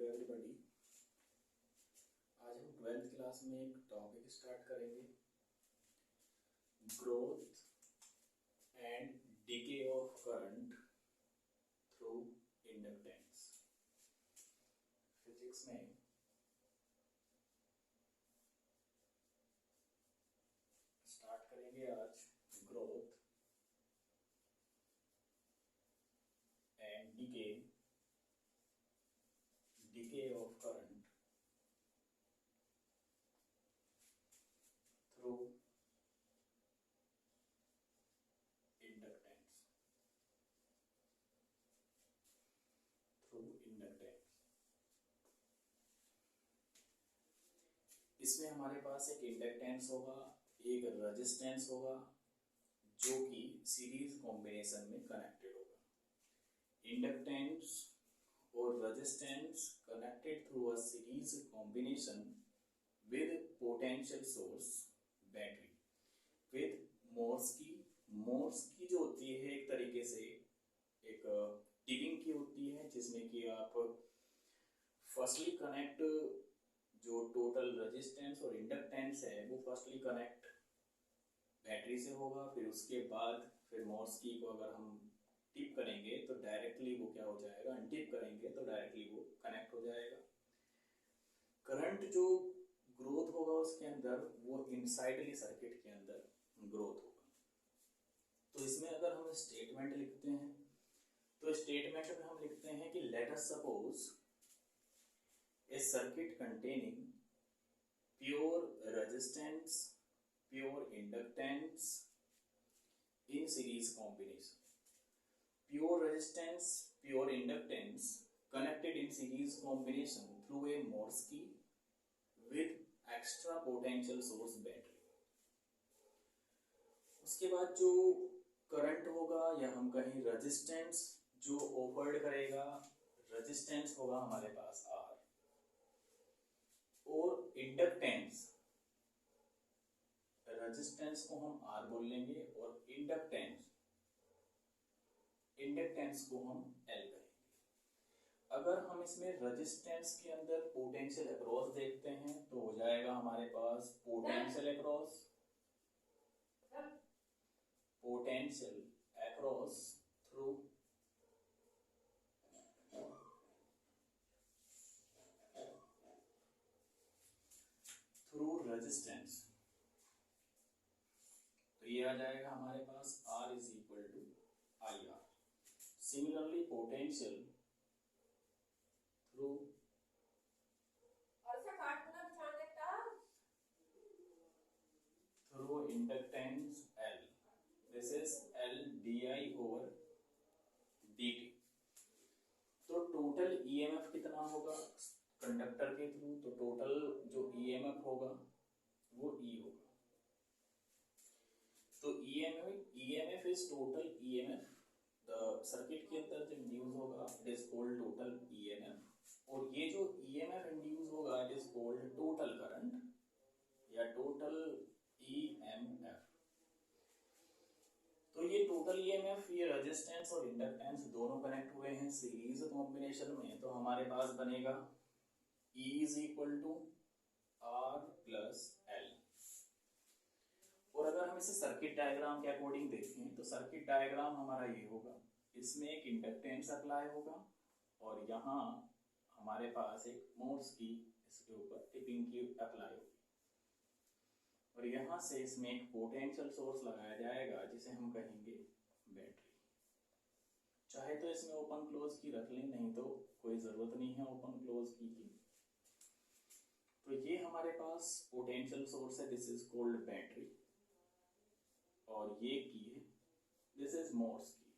To everybody. आज हम 12th class में एक टॉपिक स्टार्ट करेंगे, growth and decay of current through inductance. Physics में स्टार्ट करेंगे आज growth and decay of current through inductance. इसमें हमारे पास एक इंडक्टेंस होगा, एक रेजिस्टेंस होगा जो कि सीरीज कॉम्बिनेशन में कनेक्टेड होगा। इंडक्टेंस और resistance connected through a series combination with potential source battery with मोर्स की जो होती है एक तरीके से एक टिपिंग की होती है, जिसमें कि आप फर्स्टली कनेक्ट जो टोटल रेजिस्टेंस और इंडक्टेंस है वो फर्स्टली कनेक्ट बैटरी से होगा, फिर उसके बाद फिर मोर्स की को अगर हम टिप करेंगे तो डायरेक्टली वो क्या हो जाएगा, अनटिप करेंगे तो डायरेक्टली वो कनेक्ट हो जाएगा। करंट जो ग्रोथ होगा उसके अंदर वो इनसाइडली सर्किट के अंदर ग्रोथ होगा। तो इसमें अगर हम स्टेटमेंट लिखते हैं तो स्टेटमेंट में हम लिखते हैं कि let us suppose a circuit containing pure resistance, pure inductance in series combination. Pure resistance, pure inductance connected in series combination through a Morse key with extra potential source battery. उसके बाद जो current होगा या हम कहें resistance जो offered करेगा, resistance होगा हमारे पास R और इंडक्टेंस, रेजिस्टेंस को हम R बोल लेंगे और इंडक्टेंस को हम L कहेंगे। अगर हम इसमें रेजिस्टेंस के अंदर पोटेंशियल अक्रॉस देखते हैं तो हो जाएगा हमारे पास पोटेंशियल अक्रॉस थ्रू रेजिस्टेंस। तो ये आ जाएगा हमारे पास R is equal to IR। Similarly potential through inductance L, this is L di over dt। तो टोटल EMF कितना होगा कंडक्टर के थ्रू, तो टोटल जो EMF होगा वो E होगा। तो EMF is total EMF the circuit के अंदर जो इंड्यूस होगा it is called total EMF, और ये जो EMF इंड्यूस होगा it is called total current या टोटल EMF। तो ये टोटल EMF, ये रेजिस्टेंस और इंडक्टेंस दोनों कनेक्ट हुए हैं सीरीज कॉम्बिनेशन में, तो हमारे पास बनेगा E is equal to R plus L। और अगर हम इसे सर्किट डायग्राम के अकॉर्डिंग देखें तो सर्किट डायग्राम हमारा ये होगा, इसमें एक इंडक्टेंस अप्लाई होगा और यहाँ हमारे पास एक मोर्स की इसके ऊपर टिपिंग की अप्लाई होगी, और यहाँ से इसमें एक पोटेंशियल सोर्स लगाया जाएगा जिसे हम कहेंगे बैटरी। चाहे तो इसमें ओपन क्लोज की रख लें, नहीं तो कोई जरूरत नहीं है ओपन क्लोज की। तो ये हमारे पास पोटेंशियल सोर्स है, दिस इज कॉल्ड बैटरी, और ये की है दिस इज मोर्स की।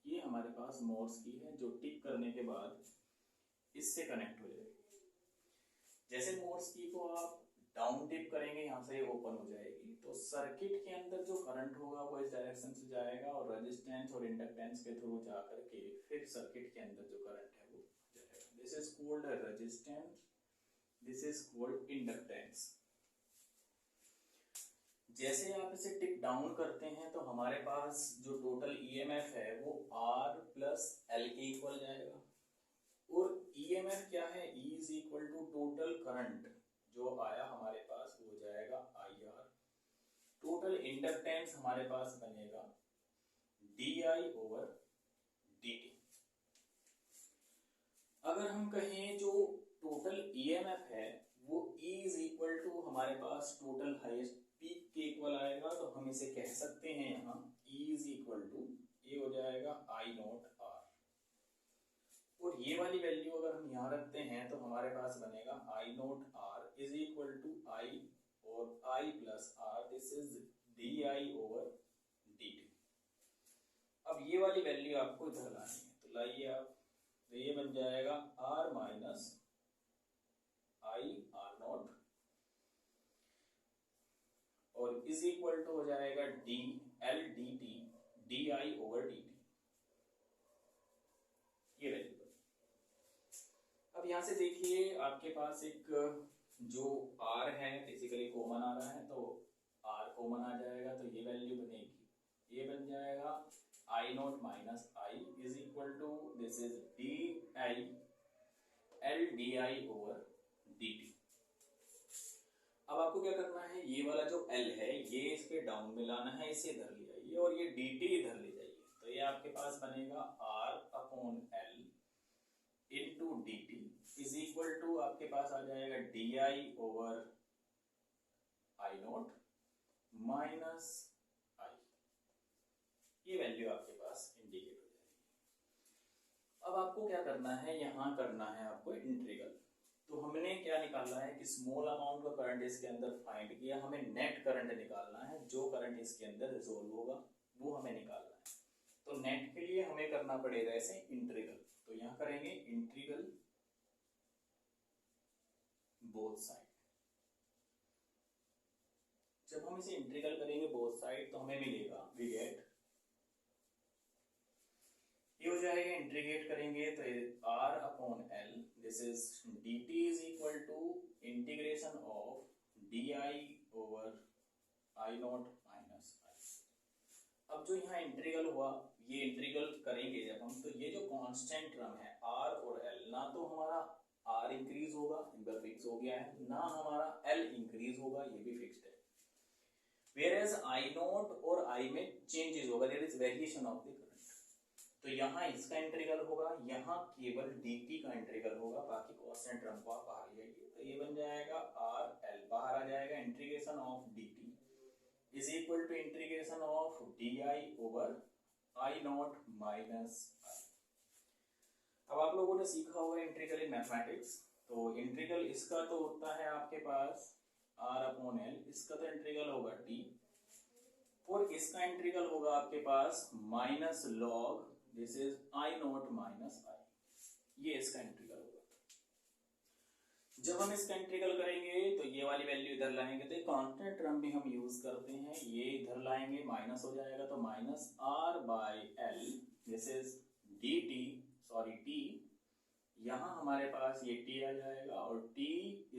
ये हमारे पास मोर्स की है जो टिप करने के बाद इससे कनेक्ट हो जाएगी। जैसे मोर्स की को आप डाउन टिप करेंगे यहाँ से ओपन हो जाएगी, तो सर्किट के अंदर जो करंट होगा वो इस डायरेक्शन से जाएगा और रेजिस्टेंस और इंडक्टेंस के थ्रू जा करके फिर सर्किट के अंदर जो करंट है वो जाएगा। This is called resistance, this is called inductance. जैसे आप इसे टिप डाउन करते हैं तो हमारे पास जो टोटल ईएमएफ है वो R प्लस L के इक्वल जाएगा। और ईएमएफ क्या है, E is equal to total current जो आया हमारे पास वो हो जाएगा IR। टोटल इंडक्टेंस हमारे पास बनेगा DI ओवर DT। अगर हम कहें जो टोटल ईएमएफ है वो E इज इक्वल टू हमारे पास टोटल हाईएस्ट पीक के इक्वल आएगा, तो हम इसे कह सकते हैं यहाँ E इज इक्वल टू ये हो जाएगा I नॉट R। और ये वाली वैल्यू अगर हम यहाँ रखते हैं तो हमारे पास बनेगा I naught R is equal to I और I plus R, this is DI over DT। अब ये वाली वैल्यू आपको इधर लानी है, तो लाइए आप, तो ये बन जाएगा R minus I R not और इज इक्वल टू हो जाएगा DL DT DI over DT। ये वैल्यू अब यहां से देखिए आपके पास एक जो R है बेसिकली कॉमन आ रहा है, तो R कॉमन आ जाएगा, तो ये वैल्यू बनेगी, ये बन जाएगा I not minus I is equal to this is DI L DI over DT। अब आपको क्या करना है, ये वाला जो L है ये इसके डाउन में लाना है, इसे इधर ले आइए और ये DT इधर ले जाइए, तो ये आपके पास बनेगा R upon L into DT is equal to आपके पास आ जाएगा DI over I not minus I। ये वैल्यू आपके पास इंडिकेट हो जाएगी। अब आपको क्या करना है, यहाँ करना है आपको इंटीग्रल। तो हमने क्या निकाला है कि स्मॉल अमाउंट का करंट इसके अंदर फाइंड किया, हमें नेट करंट निकालना है, जो करंट इसके अंदर रिजोल्व होगा वो हमें निकालना है। तो नेट के लिए हमें करना पड़ेगा ऐसे इंटीग्रल, तो यहाँ करेंगे इंटीग्रल बोथ साइड। जब हम इसे इंटीग्रल करेंगे बोथ साइड तो हमें मिलेगा वी गेट, ये हो जाएगा इंटीग्रेट करेंगे तो R upon L this is DT is equal to integration of DI over I not minus I। अब जो यहाँ इंटीग्रल हुआ, ये इंटीग्रल करेंगे जब हम, तो ये जो कांस्टेंट टर्म है R और L, ना तो हमारा R इंक्रीज होगा, इधर फिक्स हो गया है, ना हमारा L इंक्रीज होगा, ये भी फिक्स्ड है। Whereas I नॉट और I में चेंजेस होगा, there is variation of the current. तो यहाँ इसका इंटीग्रल होगा, यहाँ केवल DT का इंटीग्रल होगा, बाकी कांस्टेंट टर्म को आप बाहर ले आइए, तो ये बन जाएगा R L बाहर आ जाएगा, integration of DT is equal to integration of DI over I not minus I। अब आप लोगों ने सीखा होगा इंटीग्रल इन मैथमेटिक्स, तो इंटीग्रल इसका तो होता है आपके पास R अपॉन L, इसका तो इंटीग्रल होगा T, और इसका इंटीग्रल होगा आपके पास minus log this is I not minus I। ये इसका इंटीग्रल होगा। जब हम इसका इंटीग्रल करेंगे तो ये वाली वैल्यू इधर लाएंगे, तो कांस्टेंट टर्म भी हम यूज करते हैं, ये इधर लाएंगे, माइनस हो जाएगा, तो minus R by L this is DT sorry T, यहाँ हमारे पास ये T आ जाएगा, और T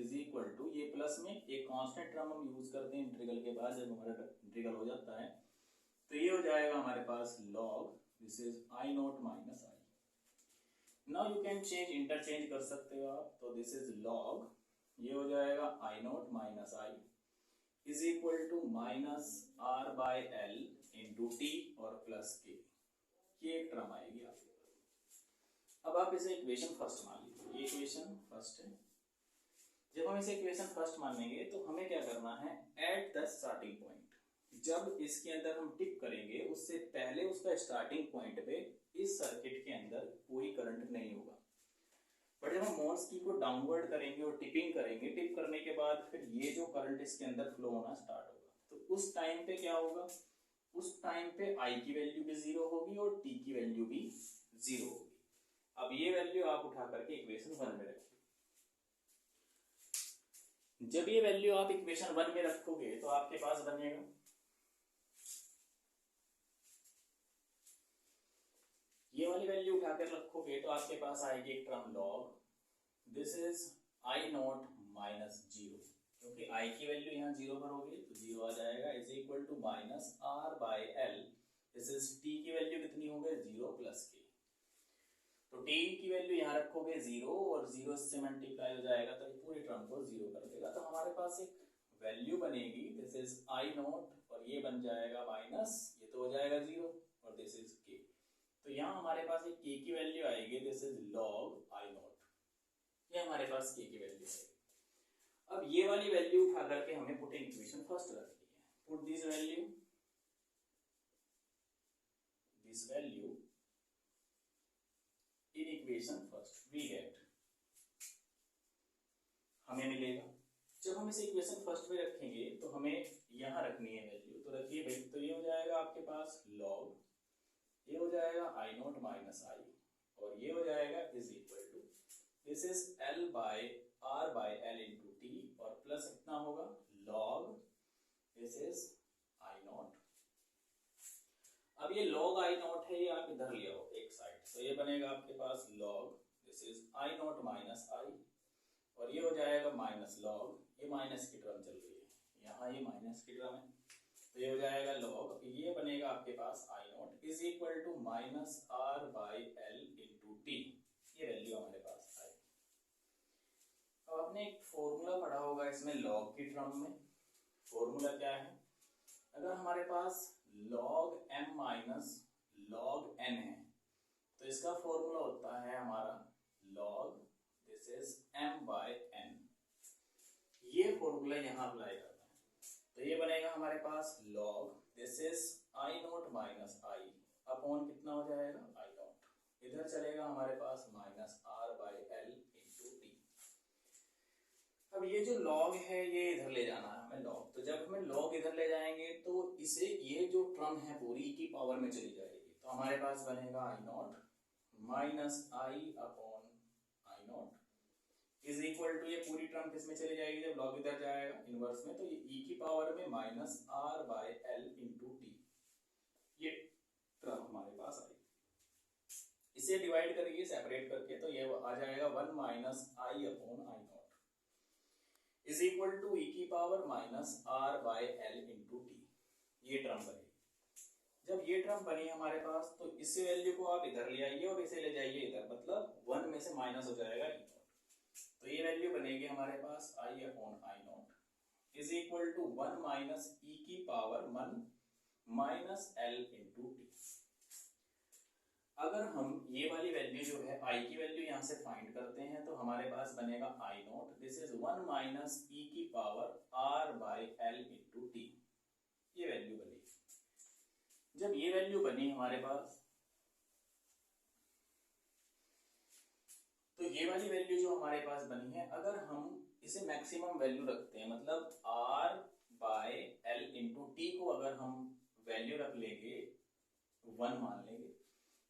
इज इक्वल टू ये प्लस में एक कांस्टेंट टर्म हम यूज करते हैं इंटीग्रल के बाद, जब हमारा इंटीग्रल हो जाता है तो ये हो जाएगा हमारे पास log this is I not minus I। Now you can change, interchange कर सकते हो आप, तो दिस इज log, ये हो जाएगा I not minus I is equal to minus R by L into T और प्लस K, ये एक टर्म आएगी आपके पास। अब आप इसे इक्वेशन फर्स्ट मान लीजिए, ये इक्वेशन फर्स्ट है। जब हम इसे इक्वेशन फर्स्ट मानेंगे तो हमें क्या करना है, एट द स्टार्टिंग पॉइंट, जब इसके अंदर हम टिप करेंगे उससे पहले उसका स्टार्टिंग पॉइंट पे इस सर्किट के अंदर कोई करंट नहीं होगा, बट जब हम मोल्स की को डाउनवर्ड करेंगे और टिपिंग करेंगे, टिप करने के बाद फिर ये जो करंट इसके अंदर फ्लो होना स्टार्ट होगा, तो उस टाइम पे क्या होगा, उस टाइम पे I की वैल्यू भी 0 होगी और T की वैल्यू भी 0 होगी। अब ये वैल्यू आप उठा करके इक्वेशन 1 में रखिए। जब ये वैल्यू आप इक्वेशन 1 में रखोगे तो आपके पास बनेगा, ये वाली वैल्यू उठाकर रखोगे तो आपके पास आएगी एक term log this is I not minus 0, क्योंकि I की वैल्यू यहाँ 0 पर होगी तो 0 आ जाएगा, is equal to minus R by L this is T की वैल्यू कितनी हो गई 0 प्लस K। तो टी की वैल्यू यहाँ रखोगे 0 और 0 से मल्टीप्लाई हो जाएगा तो पूरी टर्म को 0 कर देगा। तो हमारे पास एक वैल्यू बनेगी, दिस इज आई नॉट, और ये बन जाएगा माइनस, ये तो हो जाएगा 0, और दिस इज के। तो यहाँ हमारे पास एक के की वैल्यू आएगी, this is log I not, ये हमारे पास के की वैल्यू आएगी। अब ये वाली वैल्यू उठा करके हमें पुट इन इक्वेशन फर्स्ट रखनी है। Put this value in equation first, we get, हमें मिलेगा, जब हम इसे इक्वेशन फर्स्ट में रखेंगे तो हमें यहाँ रखनी है वैल्यू, तो रखिए भाई, तो ये हो जाएगा आपके पास लॉग, ये हो जाएगा आई नॉट माइनस आई, और ये हो जाएगा is equal to, this is L by R by L into T, और प्लस कितना होगा log, this is I naught. अब ये लॉग आई नॉट है, ये आप इधर ले आओ एक साइड, तो ये बनेगा आपके पास log, this is I not minus I, और ये हो जाएगा माइनस लॉग, ये माइनस की टर्म चल रही है, यहाँ ये माइनस की टर्म है, तो ये हो जाएगा लॉग, ये बनेगा आपके पास I not is equal to minus R by L into T, ये वैल्यू हमारे पास आई। अब आपने एक फॉर्मूला पढ़ा होगा इसमें लॉग की टर्म में, फॉर्मूला क्या है, अगर हमारे पास log m minus log n है तो इसका फॉर्मूला होता है हमारा log, this is m by n, ये फॉर्मूला यहाँ अप्लाई करना है, तो ये बनेगा हमारे पास log, this is I not minus I upon कितना हो जाएगा आई नॉट, इधर चलेगा हमारे पास minus R by L into T. अब ये जो लॉग है ये इधर ले जाना है हमें लॉग, तो जब हमें लॉग इधर ले जाएंगे तो इसे ये जो टर्म है पूरी की पावर में चली जाएगी, तो हमारे पास बनेगा I not minus I upon I not is equal to, ये पूरी टर्म किस में चली जाएगी जब लॉग इधर जाएगा इनवर्स में, तो ये ई की पावर में minus R by L into T, ये टर्म हमारे पास आई। इसे डिवाइड करिए सेपरेट करके, तो ये आ जाएगा 1 minus I upon I not is equal to E की power minus R by L into T, ये टर्म बनेगी। जब ये टर्म बनी हमारे पास तो इस वैल्यू को आप इधर ले आइए और इसे ले जाइए इधर, मतलब 1 में से माइनस हो जाएगा ई नॉट, तो ये वैल्यू बनेगी हमारे पास I upon I not is equal to 1 minus ई की power 1 minus L into T. अगर हम ये वाली वैल्यू जो है आई की वैल्यू यहाँ से फाइंड करते हैं तो हमारे पास बनेगा I not, this is 1 minus ई की power R by L into T, ये वैल्यू बनी। जब ये वैल्यू बनी हमारे पास, तो ये वाली वैल्यू जो हमारे पास बनी है, अगर हम इसे मैक्सिमम वैल्यू रखते हैं, मतलब R by L into T को अगर हम वैल्यू रख लेंगे 1 मान लेंगे,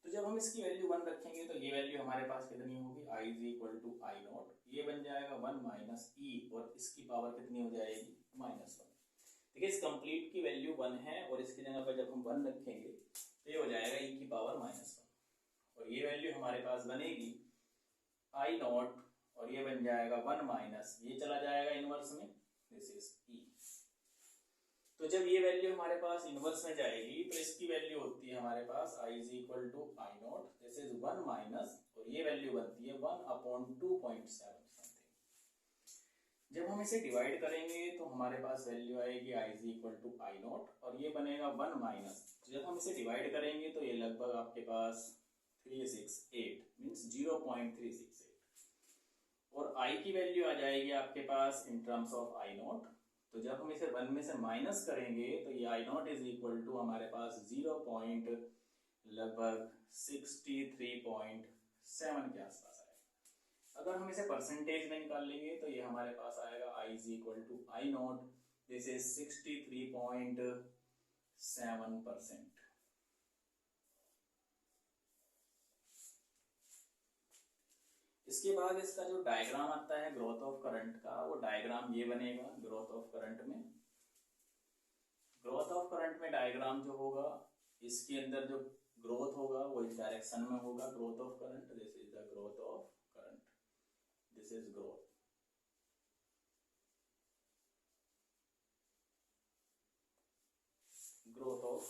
तो जब हम इसकी वैल्यू 1 रखेंगे तो ये वैल्यू हमारे पास कितनी होगी, I is equal to I not, ये बन जाएगा 1 माइनस ई, और इसकी पावर कितनी हो जाएगी माइनस 1। देखिए इस कंप्लीट की वैल्यू 1 है और इसकी जगह पर जब हम 1 रखेंगे तो ये हो जाएगा ई की पावर माइनस 1, और ये वैल्यू हमारे पास बनेगी आई नॉट, और ये बन जाएगा 1 माइनस, ये चला जाएगा इनवर्स में, दिस इज ई। तो जब ये वैल्यू हमारे पास इनवर्स में जाएगी तो इसकी वैल्यू होती है हमारे पास I is equal to I not, this is 1 minus, और ये वैल्यू बनती है 1 अपॉन 2.7 समथिंग। जब हम इसे डिवाइड करेंगे तो हमारे पास वैल्यू आएगी I is equal to I not, और ये बनेगा 1 माइनस, जब हम इसे डिवाइड करेंगे तो ये लगभग आपके पास 368 मीन्स 0.368, और आई की वैल्यू आ जाएगी आपके पास in terms of I not, तो जब हम इसे 1 में से माइनस करेंगे तो ये आई नॉट इज इक्वल टू हमारे पास 0 पॉइंट लगभग 63.7 के आसपास आएगा। अगर हम इसे परसेंटेज में निकाल लेंगे तो ये हमारे पास आएगा I is equal to I not, this is 63.7%। इसके बाद इसका जो डायग्राम आता है ग्रोथ ऑफ करंट का, वो डायग्राम ये बनेगा ग्रोथ ऑफ करंट में। ग्रोथ ऑफ करंट में डायग्राम जो होगा, इसके अंदर जो ग्रोथ होगा वो इस डायरेक्शन में होगा, growth of current, this is the growth of current, this is growth of